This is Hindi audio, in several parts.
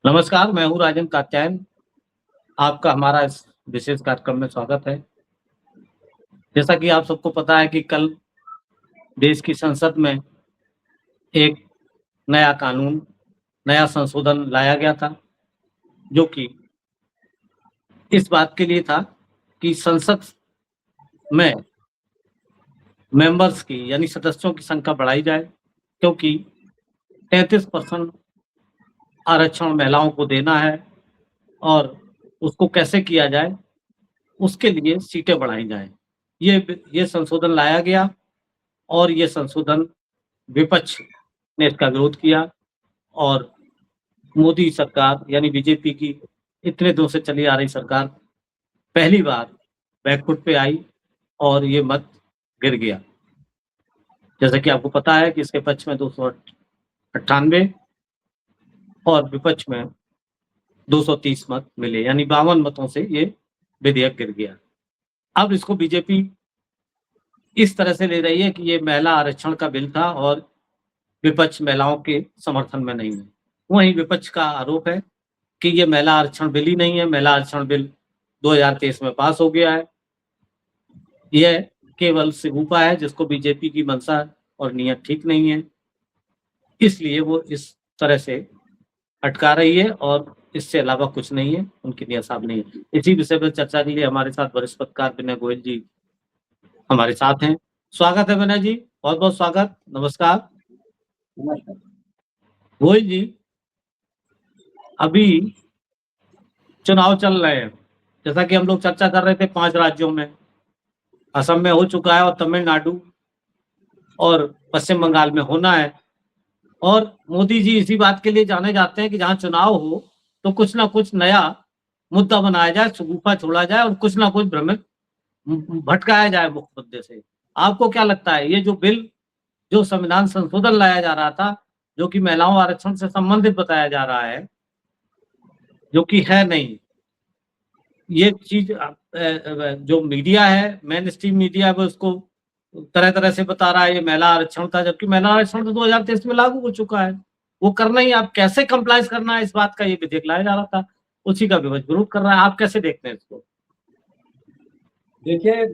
नमस्कार, मैं हूँ राजन कात्यायन। आपका हमारा इस विशेष कार्यक्रम में स्वागत है। जैसा कि आप सबको पता है कि कल देश की संसद में एक नया कानून, नया संशोधन लाया गया था, जो कि इस बात के लिए था कि संसद में मेंबर्स की यानी सदस्यों की संख्या बढ़ाई जाए, क्योंकि 33% आरक्षण महिलाओं को देना है और उसको कैसे किया जाए, उसके लिए सीटें बढ़ाई जाएँ। ये संशोधन लाया गया और ये संशोधन विपक्ष ने इसका विरोध किया और मोदी सरकार यानी बीजेपी की इतने दिनों से चली आ रही सरकार पहली बार बैकफुट पे आई और ये मत गिर गया। जैसा कि आपको पता है कि इसके पक्ष में 298 और विपक्ष में 230 मत मिले, यानी 52 मतों से ये विधेयक गिर गया। अब इसको बीजेपी इस तरह से ले रही है कि ये महिला आरक्षण का बिल था और विपक्ष महिलाओं के समर्थन में नहीं है। वहीं विपक्ष का आरोप है कि ये महिला आरक्षण बिल ही नहीं है, महिला आरक्षण बिल 2023 में पास हो गया है। यह केवल सिगूपा है जिसको बीजेपी की मंशा और नीयत ठीक नहीं है, इसलिए वो इस तरह से अटका रही है और इससे अलावा कुछ नहीं है, उनकी नीयत साफ नहीं है। इसी विषय पर चर्चा के लिए हमारे साथ वरिष्ठ पत्रकार विनय गोयल जी हमारे साथ हैं। स्वागत है विनय जी, बहुत-बहुत स्वागत, नमस्कार। गोयल जी, अभी चुनाव चल रहे हैं, जैसा कि हम लोग चर्चा कर रहे थे 5 राज्यों में, असम में हो चुका है और तमिलनाडु और पश्चिम बंगाल में होना है और मोदी जी इसी बात के लिए जाने जाते हैं कि जहाँ चुनाव हो, तो कुछ ना कुछ नया मुद्दा बनाया जाए, शगुफा छोड़ा जाए और कुछ ना कुछ भ्रमित भटकाया जाए मुख्य मुद्दे से। आपको क्या लगता है ये जो बिल, जो संविधान संशोधन लाया जा रहा था, जो कि महिलाओं आरक्षण से संबंधित बताया जा रहा है, जो कि है नहीं, ये चीज़ जो मीडिया है, मेन स्ट्रीम मीडिया वो उसको तरह-तरह से बता रहा है ये महिला आरक्षण था, जबकि महिला आरक्षण तो 2023 में लागू हो चुका है। वो करना ही आप कैसे कंप्लायंस करना है इस बात का ये विधेयक लाया जा रहा था, उसी का विपक्ष विरोध कर रहा है। आप कैसे देखते हैं इसको? देखिए,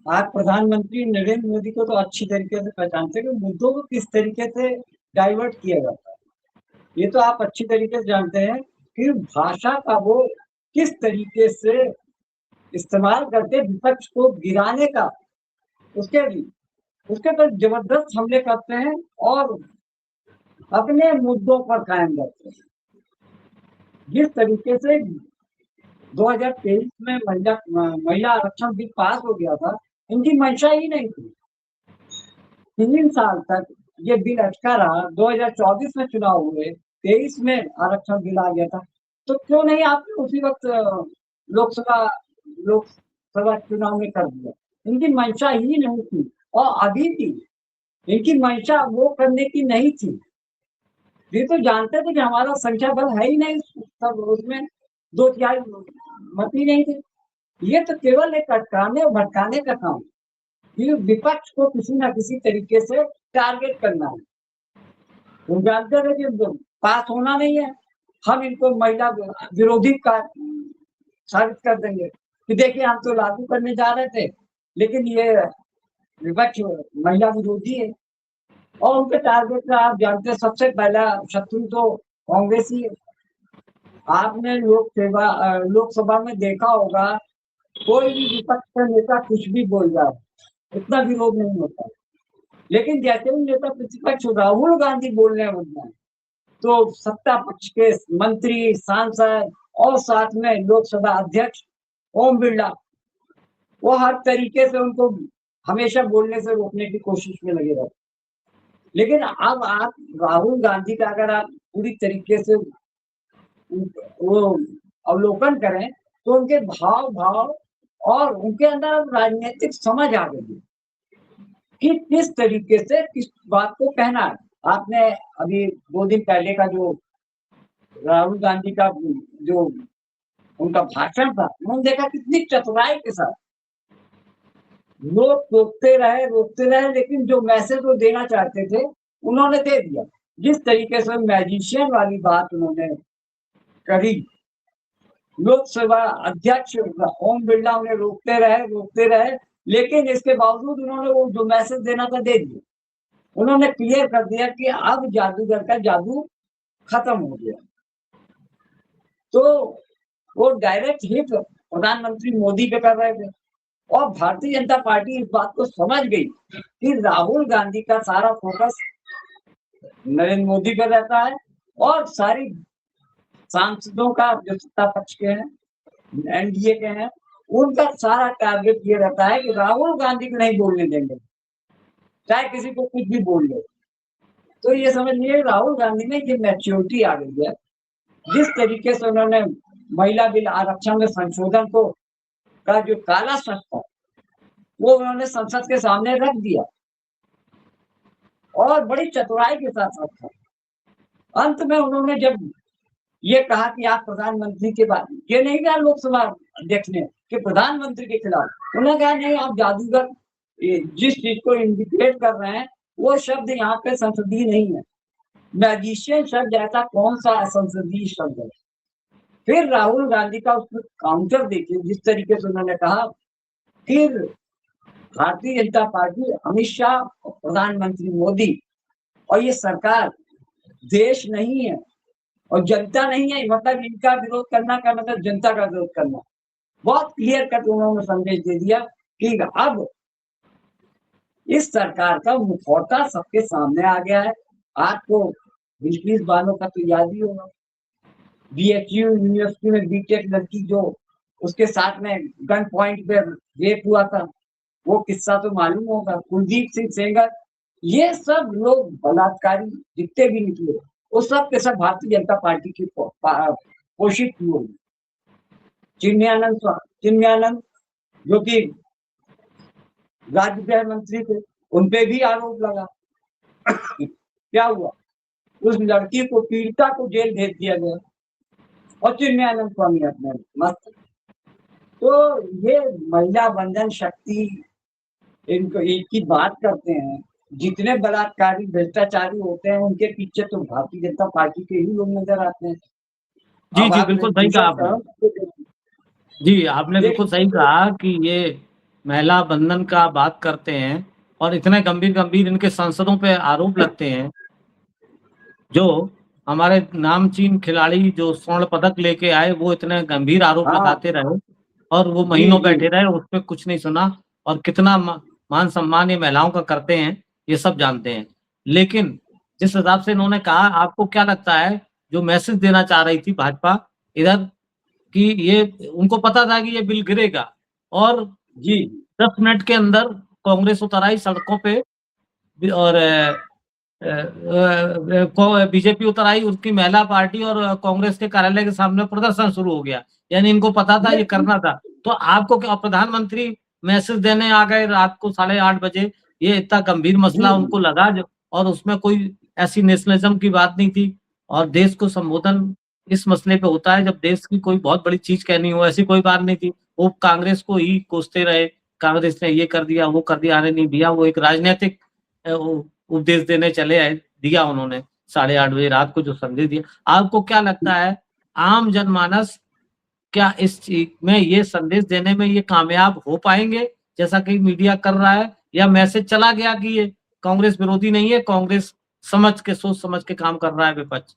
आप प्रधानमंत्री नरेंद्र मोदी को तो अच्छी तरीके से पहचानते हैं कि मुद्दों को किस तरीके से डाइवर्ट किया जाता है। ये तो आप अच्छी तरीके से जानते हैं कि भाषा का वो किस तरीके से इस्तेमाल करके विपक्ष को गिराने का उसके पर जबरदस्त हमले करते हैं और अपने मुद्दों पर कायम रहते हैं। जिस तरीके से 2023 में महिला आरक्षण बिल पास हो गया था, इनकी मंशा ही नहीं थी। 3 साल तक ये बिल अटका रहा, 2024 में चुनाव हुए, 23 में आरक्षण बिल आ गया था, तो क्यों नहीं आपने उसी वक्त लोकसभा चुनाव में कर दिया? इनकी मंशा ही नहीं थी और अभी भी इनकी मंशा वो करने की नहीं थी। ये तो जानते थे कि हमारा संख्या बल है ही नहीं, सब उसमें 2/3 मत ही नहीं थे। ये तो केवल एक अटकाने और भटकाने का काम, ये विपक्ष को किसी न किसी तरीके से टारगेट करना है। वो जानते थे कि पास होना नहीं है, हम इनको महिला विरोधी का साबित कर देंगे कि देखिए हम तो लागू करने जा रहे थे, लेकिन ये विपक्ष महिला विरोधी है और उनके टारगेट का आप जानते हैं सबसे पहला शत्रु तो कांग्रेस ही है। आपने लोकसभा में देखा होगा, कोई भी विपक्ष का नेता कुछ भी बोल रहा है, इतना विरोध नहीं होता। लेकिन जैसे ही नेता प्रतिपक्ष राहुल गांधी बोलने लग जाए, तो सत्ता पक्ष के मंत्री, सांसद और साथ में लोकसभा अध्यक्ष ओम बिरला, वो हर तरीके से उनको हमेशा बोलने से रोकने की कोशिश में लगे रहते। लेकिन अब आप राहुल गांधी का अगर आप पूरी तरीके से वो अवलोकन करें, तो उनके भाव और उनके अंदर राजनीतिक समझ आ गई कि किस तरीके से किस बात को कहना है। आपने अभी 2 दिन पहले का जो राहुल गांधी का जो उनका भाषण था, उन्होंने देखा कितनी चतुराई के साथ लोग रोकते रहे, लेकिन जो मैसेज वो देना चाहते थे, उन्होंने दे दिया। जिस तरीके से मैजिशियन वाली बात उन्होंने करीब लोकसभा अध्यक्ष ओम बिरला उन्हें रोकते रहे, लेकिन इसके बावजूद उन्होंने वो जो मैसेज देना था दे दिया। उन्होंने क्लियर कर दिया कि अब जादूगर का जादू खत्म हो गया। तो वो डायरेक्ट हिट प्रधानमंत्री मोदी पे कर रहे थे और भारतीय जनता पार्टी इस बात को समझ गई कि राहुल गांधी का सारा फोकस नरेंद्र मोदी पे रहता है और सारी सांसदों का जो सत्ता पक्ष के हैं, एनडीए के हैं, उनका सारा टारगेट ये रहता है कि राहुल गांधी को नहीं बोलने देंगे, चाहे किसी को कुछ भी बोल ले। तो ये समझ लीजिए राहुल गांधी में ये मैच्योरिटी आ गई है। जिस तरीके से उन्होंने महिला बिल आरक्षण में संशोधन को का जो काला शक था वो उन्होंने संसद के सामने रख दिया और बड़ी चतुराई के साथ रखा। अंत में उन्होंने जब ये कहा कि आप प्रधानमंत्री के बाद, ये नहीं कहा लोकसभा अध्यक्ष ने कि प्रधानमंत्री के खिलाफ, उन्होंने कहा नहीं, आप जादूगर जिस चीज को इंडिकेट कर रहे हैं वो शब्द यहाँ पे संसदीय नहीं है। मैजिशियन शब्द ऐसा कौन सा संसदीय शब्द है? फिर राहुल गांधी का उसमें काउंटर देखिए, जिस तरीके से उन्होंने कहा, फिर भारतीय जनता पार्टी, अमित शाह, प्रधानमंत्री मोदी और ये सरकार देश नहीं है और जनता नहीं है, मतलब इनका विरोध करना का मतलब जनता का विरोध करना। बहुत क्लियर कट उन्होंने संदेश दे दिया कि अब इस सरकार का मुखौटा सबके सामने आ गया है। आपको बिल्किस बानो का तो याद ही होगा, बीएचयू यूनिवर्सिटी में बीटेक लड़की जो उसके साथ में गन पॉइंट पे रेप हुआ था, वो किस्सा तो मालूम होगा। कुलदीप सिंह सेंगर, ये सब लोग बलात्कारी जितने भी निकले वो सब के सब भारतीय जनता पार्टी की पोषित लोग। चिन्मयानंद जो कि राज्य गृह मंत्री थे, उनपे भी आरोप लगा। क्या हुआ? उस लड़की को, पीड़िता को जेल भेज दिया गया और चिन्मयानंद स्वामी अपने मस्त। तो ये महिला बंधन शक्ति इनको एक ही बात करते हैं। जितने बलात्कारी भ्रष्टाचारी होते हैं उनके पीछे तो भारतीय जनता पार्टी के ही लोग नजर आते हैं। जी जी, बिल्कुल सही कहा आपने। जी, आपने बिल्कुल सही कहा कि ये महिला बंधन का बात करते हैं और इतने गंभीर इनके सांसदों पे आरोप लगते हैं। जो हमारे नामचीन खिलाड़ी जो स्वर्ण पदक लेके आए, वो इतने गंभीर आरोप लगाते रहे और वो महीनों बैठे रहे, उस पे कुछ नहीं सुना। और कितना मान सम्मान ये महिलाओं का करते हैं, ये सब जानते हैं। लेकिन जिस हिसाब से इन्होंने कहा, आपको क्या लगता है जो मैसेज देना चाह रही थी भाजपा इधर, कि ये उनको पता था कि ये बिल गिरेगा और 10 मिनट के अंदर कांग्रेस उतर आई सड़कों पे और बीजेपी उतर आई, उसकी महिला पार्टी और कांग्रेस के कार्यालय के सामने प्रदर्शन शुरू हो गया। यानी इनको पता था ये करना था। तो आपको क्या, प्रधानमंत्री मैसेज देने आ गए रात को 8:30 बजे, ये इतना गंभीर मसला उनको लगा और उसमें कोई ऐसी नेशनलिज्म की बात नहीं थी। और देश को संबोधन इस मसले पे होता है जब देश की कोई बहुत बड़ी चीज कहनी हो, ऐसी कोई बात नहीं थी। वो कांग्रेस को ही कोसते रहे, कांग्रेस ने ये कर दिया, वो कर दिया। अरे नहीं भैया, वो एक राजनीतिक उपदेश देने चले आए, दिया उन्होंने 8:30 बजे रात को जो संदेश दिया। आपको क्या लगता है, आम जनमानस क्या इस चीज में, ये संदेश देने में ये कामयाब हो पाएंगे जैसा कि मीडिया कर रहा है, या मैसेज चला गया कि ये कांग्रेस विरोधी नहीं है, कांग्रेस सोच समझ के काम कर रहा है विपक्ष,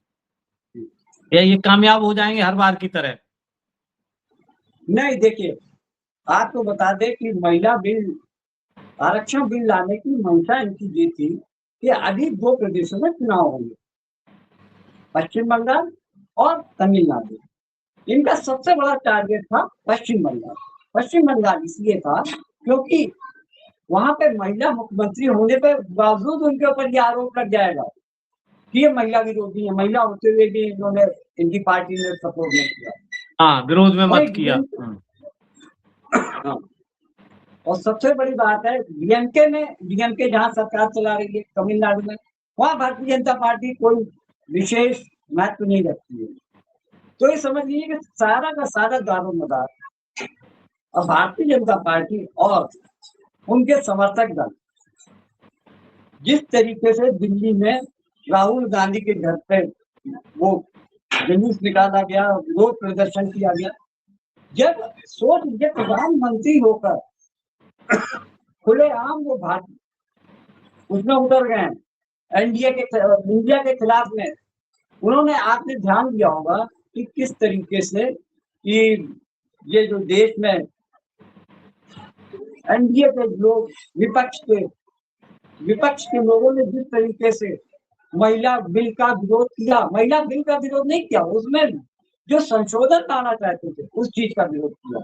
या ये कामयाब हो जाएंगे हर बार की तरह? नहीं, देखिए, आपको बता दें कि महिला बिल, आरक्षण बिल लाने की मंशा इनकी ये थी कि अभी 2 प्रदेशों में चुनाव होंगे, पश्चिम बंगाल और तमिलनाडु। इनका सबसे बड़ा टारगेट था पश्चिम बंगाल। पश्चिम बंगाल इसलिए था क्योंकि वहां पे महिला मुख्यमंत्री होने के बावजूद उनके ऊपर ये आरोप लग जाएगा कि ये महिला विरोधी है। महिला होते हुए भी इन्होंने, इनकी पार्टी ने सपोर्ट नहीं किया। हाँ, विरोध में मत किया। और सबसे बड़ी बात है, डीएमके जहाँ सरकार चला रही है तमिलनाडु में, वहाँ भारतीय जनता पार्टी कोई विशेष महत्व नहीं रखती है। तो ये समझ लीजिए कि सारा का सारा दारोमदार और भारतीय जनता पार्टी और उनके समर्थक दल जिस तरीके से दिल्ली में राहुल गांधी के घर पे वो जुलूस निकाला गया, विरोध प्रदर्शन किया गया। जब सोच लीजिए प्रधानमंत्री होकर खुलेआम वो भारत उसमें उतर गए हैं, एनडीए के इंडिया के खिलाफ में। उन्होंने, आपने ध्यान दिया होगा कि किस तरीके से कि ये जो देश में एनडीए के लोग, विपक्ष के लोगों ने जिस तरीके से महिला बिल का विरोध किया, महिला बिल का विरोध नहीं किया, उसमें जो संशोधन लाना चाहते थे उस चीज का विरोध किया,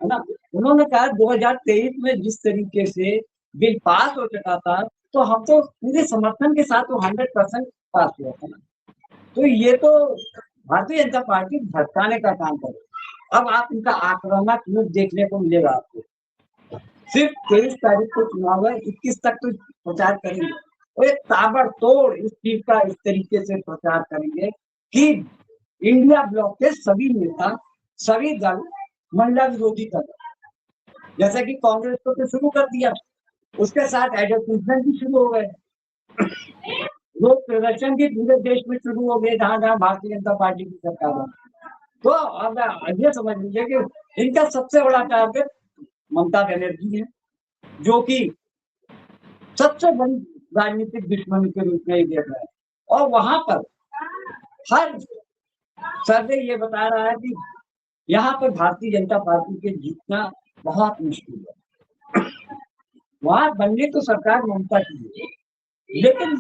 है ना। उन्होंने कहा 2023 में जिस तरीके से बिल पास हो चुका था, तो हम तो पूरे समर्थन के साथ वो 100% पास हुआ था ना। तो ये तो भारतीय जनता पार्टी भटकाने का काम करे। अब आप इनका आक्रामक रूप देखने को मिलेगा आपको। सिर्फ 23 तारीख को चुनाव है, 21 तक तो प्रचार करेंगे और एक ताबड़तोड़ इस चीज का इस तरीके से प्रचार करेंगे कि इंडिया ब्लॉक के सभी नेता, सभी दल महिला विरोधी दल, जैसे कि कांग्रेस को तो शुरू कर दिया, उसके साथ एडवर्टीजमेंट भी शुरू हो गए, लोग प्रदर्शन भी पूरे देश में शुरू हो गए जहां जहां भारतीय जनता पार्टी की सरकार है। तो अब ये समझ लीजिए कि इनका सबसे बड़ा टारगेट ममता बनर्जी है, जो कि सबसे बड़ी राजनीतिक दुश्मनी के रूप में ही देख रहा है। और वहां पर हर सर्वे ये बता रहा है कि यहाँ पर भारतीय जनता पार्टी के जीतना बहुत मुश्किल है। वहां बनने तो सरकार ममता की है, लेकिन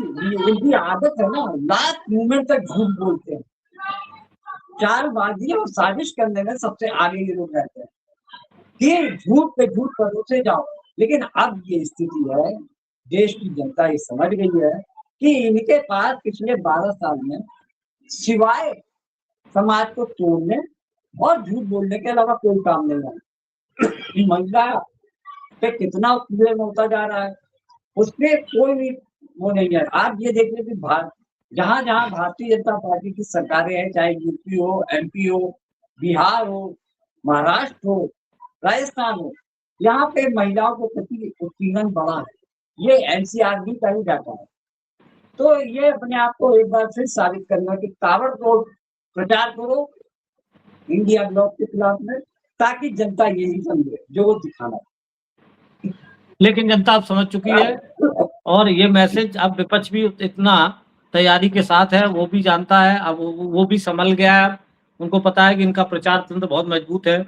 इनकी आदत है ना, लास्ट मोमेंट तक झूठ बोलते हैं, चालबाजी और साजिश करने में सबसे आगे ये लोग रहते हैं कि झूठ पे झूठ परोसे जाओ। लेकिन अब ये स्थिति है, देश की जनता ये समझ गई है कि इनके पास पिछले 12 साल में सिवाय समाज को तोड़ने और झूठ बोलने के अलावा कोई काम नहीं है। महिला पे कितना उत्पीड़न होता जा रहा है, उसपे कोई भी वो नहीं है। आप ये देखिए कि जहां जहां भारतीय जनता पार्टी की सरकारें हैं, चाहे यूपी हो, एमपी हो, बिहार हो, महाराष्ट्र हो, राजस्थान हो, यहाँ पे महिलाओं के प्रति उत्पीड़न बढ़ा है। ये एनसीआरबी का ही डाटा है। तो ये अपने आप को एक बार फिर साबित करना कि ताबड़तोड़ प्रचार करो इंडिया ब्लॉक के खिलाफ में, ताकि जनता यही समझे जो वो दिखाना। लेकिन जनता अब समझ चुकी है और ये मैसेज अब विपक्ष भी इतना तैयारी के साथ है, वो भी जानता है, अब वो भी संभल गया है। उनको पता है कि इनका प्रचार तंत्र बहुत मजबूत है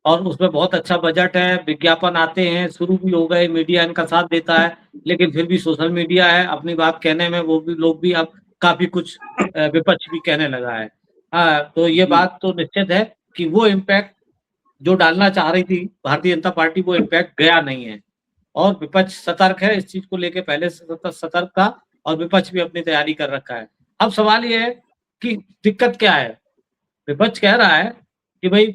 और उसमें बहुत अच्छा बजट है, विज्ञापन आते हैं, शुरू भी हो गए, मीडिया इनका साथ देता है, लेकिन फिर भी सोशल मीडिया है, अपनी बात कहने में वो भी लोग भी अब काफी कुछ विपक्ष भी कहने लगा है। तो ये बात तो निश्चित है कि वो इम्पैक्ट जो डालना चाह रही थी भारतीय जनता पार्टी, वो इम्पैक्ट गया नहीं है और विपक्ष सतर्क है इस चीज को लेके, पहले से सतर्क था और विपक्ष भी अपनी तैयारी कर रखा है। अब सवाल ये है कि दिक्कत क्या है। विपक्ष कह रहा है कि भाई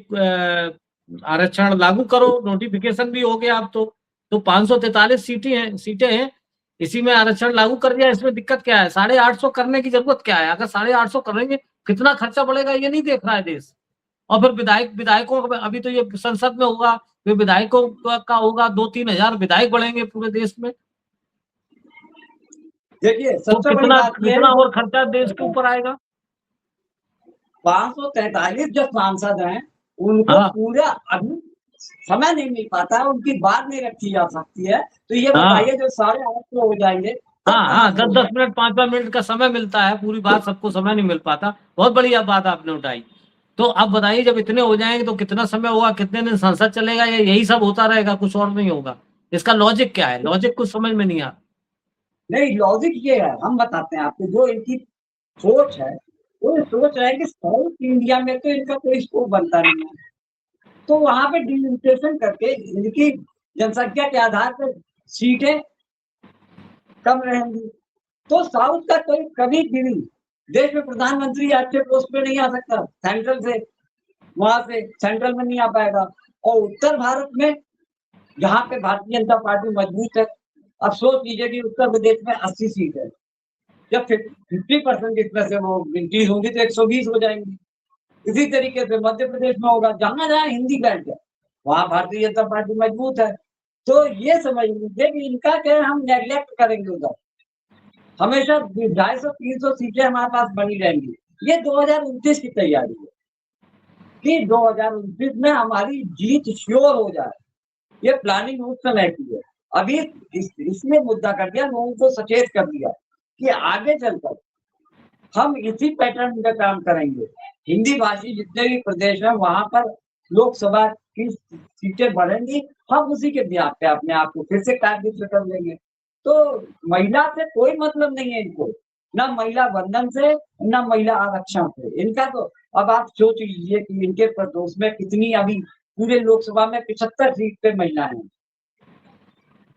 आरक्षण लागू करो, नोटिफिकेशन भी हो गया अब तो 543 सीटें हैं, इसी में आरक्षण लागू कर दिया, इसमें दिक्कत क्या है? 850 करने की जरूरत क्या है? अगर 850 करेंगे कितना खर्चा बढ़ेगा ये नहीं देख रहा है देश। और फिर विधायकों अभी तो ये संसद में होगा, फिर विधायकों का होगा, 2-3 हजार विधायक बढ़ेंगे पूरे देश में। देखिए तो सबसे बड़ी बात कितना और खर्चा देश के ऊपर आएगा। 543 जो सांसद हैं उनको पूरा अभी समय नहीं मिल पाता, उनकी बात नहीं रखी जा सकती है। तो ये बताइए जो 850 हो जाएंगे, हाँ 10-10 मिनट 5-5 मिनट का समय मिलता है, पूरी बात सबको समय नहीं मिल पाता। बहुत बढ़िया बात आपने उठाई। तो अब बताइए जब इतने हो जाएंगे तो कितना समय होगा, कितने दिन संसद चलेगा, या यही सब होता रहेगा, कुछ और नहीं होगा? इसका लॉजिक क्या है? लॉजिक कुछ समझ में नहीं आता। नहीं, लॉजिक ये है, हम बताते हैं आपको। जो इनकी सोच है, वो सोच रहे हैं कि साउथ इंडिया में तो इनका कोई स्कोप बनता नहीं है, तो वहां पे डिलिमिटेशन करके इनकी जनसंख्या के आधार पर सीटें कम रहेंगी। तो साउथ का कोई कभी भी देश में प्रधानमंत्री अच्छे पोस्ट पे नहीं आ सकता, सेंट्रल से, वहां से सेंट्रल में नहीं आ पाएगा। और उत्तर भारत में जहाँ पे भारतीय जनता पार्टी मजबूत है, अब सोच लीजिए कि उत्तर प्रदेश में 80 सीट है, जब 50% इसमें से वो गिनती होगी तो 120 हो जाएंगी। इसी तरीके से मध्य प्रदेश में होगा, जहां जहां हिंदी बेल्ट है वहां भारतीय जनता पार्टी मजबूत है। तो ये समझ लीजिए कि इनका क्या हम नेग्लेक्ट करेंगे उधर, हमेशा 250-300 सीटें हमारे पास बनी रहेंगी। ये 2029 की तैयारी है कि 2029 में हमारी जीत श्योर हो जाए। ये प्लानिंग उस समय की है। अभी इसने मुद्दा कर दिया, लोगों को सचेत कर दिया कि आगे चलकर हम इसी पैटर्न में काम करेंगे। हिंदी भाषी जितने भी प्रदेश हैं वहां पर लोकसभा की सीटें बढ़ेंगी, हम उसी के ब्याह पे अपने आप को फिर से काबिज कर लेंगे। तो महिला से कोई मतलब नहीं है इनको, ना महिला वंदन से, ना महिला आरक्षण से। इनका तो अब आप सोच लीजिए कि इनके प्रदोष में कितनी अभी पूरे लोकसभा में 75 सीट पे महिला है।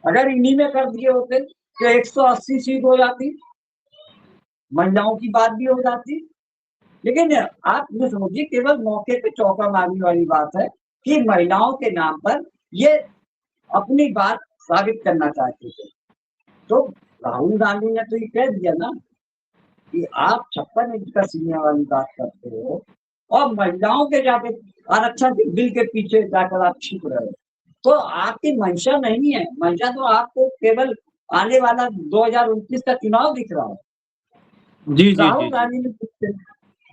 अगर इन्हीं में कर दिए होते तो 180 सीट हो जाती, महिलाओं की बात भी हो जाती। लेकिन आप ये समझिए केवल मौके पे चौका मारने वाली बात है कि महिलाओं के नाम पर ये अपनी बात साबित करना चाहते थे। तो राहुल गांधी ने तो ये कह दिया ना कि आप 56 इंच का सीने वाली बात करते हो और महिलाओं के जाके आरक्षण के बिल के पीछे जाकर आप छिप रहे हो। तो आपकी मंशा नहीं है, मंशा तो आपको केवल आने वाला 2029 का चुनाव दिख रहा है। जी जी जी राहुल जी गांधी ने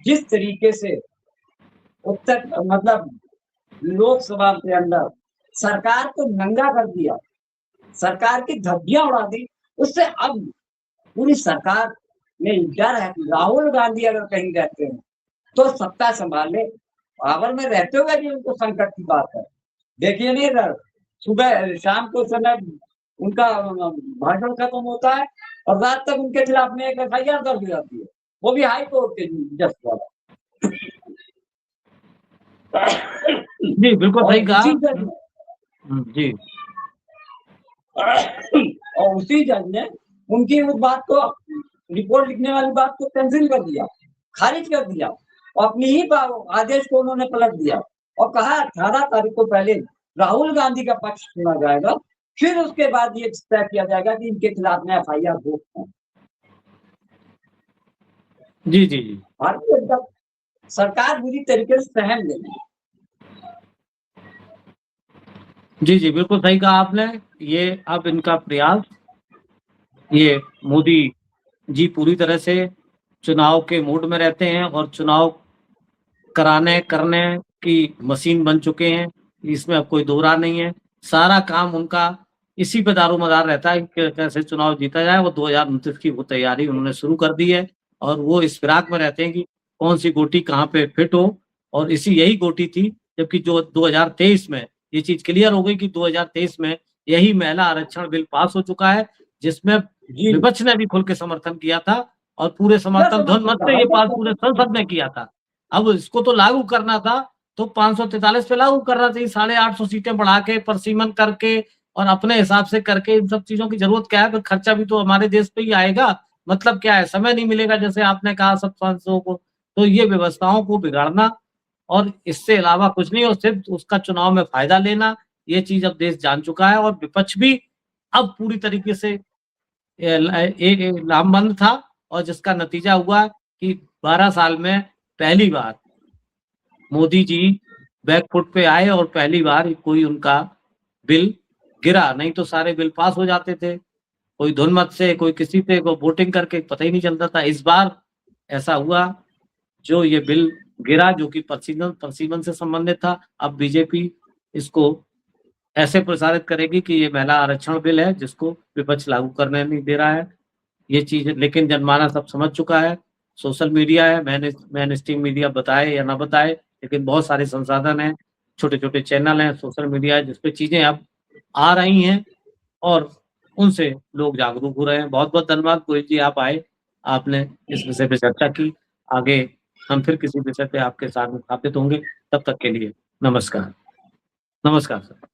जिस तरीके से उत्तर मतलब लोकसभा के अंदर सरकार को नंगा कर दिया, सरकार की धज्जियां उड़ा दी, उससे अब पूरी सरकार में डर है कि राहुल गांधी अगर कहीं रहते हैं तो सत्ता संभालने पावर में रहते हुए भी उनको संकट की बात है। देखिए नहीं सर, सुबह शाम को समय उनका भाषण खत्म होता है और रात तक उनके खिलाफ में एक एफआईआर दर्ज हो जाती है, वो भी हाई कोर्ट के जज द्वारा। जी बिल्कुल और सही कहा। उसी जज जी और उसी जज ने उनकी उस बात को, रिपोर्ट लिखने वाली बात को कैंसिल कर दिया, खारिज कर दिया और अपनी ही आदेश को उन्होंने पलट दिया और कहा 18 तारीख को पहले राहुल गांधी का पक्ष सुना जाएगा, फिर उसके बाद ये तय किया जाएगा कि इनके खिलाफ में एफआईआर हो। जी जी जी भारतीय जनता सरकार बुरी तरीके से सहम लेगी। जी जी बिल्कुल सही कहा आपने। ये अब इनका प्रयास, ये मोदी जी पूरी तरह से चुनाव के मूड में रहते हैं और चुनाव कराने करने की मशीन बन चुके हैं, इसमें अब कोई दो राह नहीं है। सारा काम उनका इसी पे दारोमदार रहता है कि कैसे चुनाव जीता जाए। वो 2029 की वो तैयारी उन्होंने शुरू कर दी है और वो इस फिराक में रहते हैं कि कौन सी गोटी कहाँ पे फिट हो। और इसी यही गोटी थी, जबकि जो 2023 में ये चीज क्लियर हो गई कि 2023 में यही महिला आरक्षण बिल पास हो चुका है, जिसमें जी विपक्ष ने भी खुल के समर्थन किया था और पूरे समर्थन ध्वनिमत से ये पास पूरे संसद ने किया था। अब इसको तो लागू करना था, तो 543 पे लागू करना चाहिए, 850 सीटें बढ़ा के परसीमन करके और अपने हिसाब से करके। इन सब चीजों की जरूरत क्या है, खर्चा भी तो हमारे देश पे ही आएगा। मतलब क्या है, समय नहीं मिलेगा जैसे आपने कहा सब सांसदों को। तो ये व्यवस्थाओं को बिगाड़ना और इससे अलावा कुछ नहीं, और सिर्फ उसका चुनाव में फायदा लेना, ये चीज अब देश जान चुका है। और विपक्ष भी अब पूरी तरीके से एक लामबंद था और जिसका नतीजा हुआ कि 12 साल में पहली बार मोदी जी बैकफुट पे आए और पहली बार कोई उनका बिल गिरा। नहीं तो सारे बिल पास हो जाते थे, कोई ध्वनिमत से, कोई किसी पे, कोई वोटिंग करके, पता ही नहीं चलता था। इस बार ऐसा हुआ, जो ये बिल गिरा जो कि प्रसीमन से संबंधित था। अब बीजेपी इसको ऐसे प्रसारित करेगी कि ये महिला आरक्षण बिल है जिसको विपक्ष लागू करने नहीं दे रहा है। ये चीज लेकिन जनमानस सब समझ चुका है। सोशल मीडिया है, मेन स्ट्रीम मीडिया बताए या ना बताए, लेकिन बहुत सारे संसाधन हैं, छोटे छोटे चैनल हैं, सोशल मीडिया है, जिसपे चीजें अब आ रही हैं और उनसे लोग जागरूक हो रहे हैं। बहुत बहुत धन्यवाद गोयल जी, आप आए, आपने इस विषय पे चर्चा की। आगे हम फिर किसी विषय पे आपके साथ स्थापित होंगे। तब तक के लिए नमस्कार। नमस्कार सर।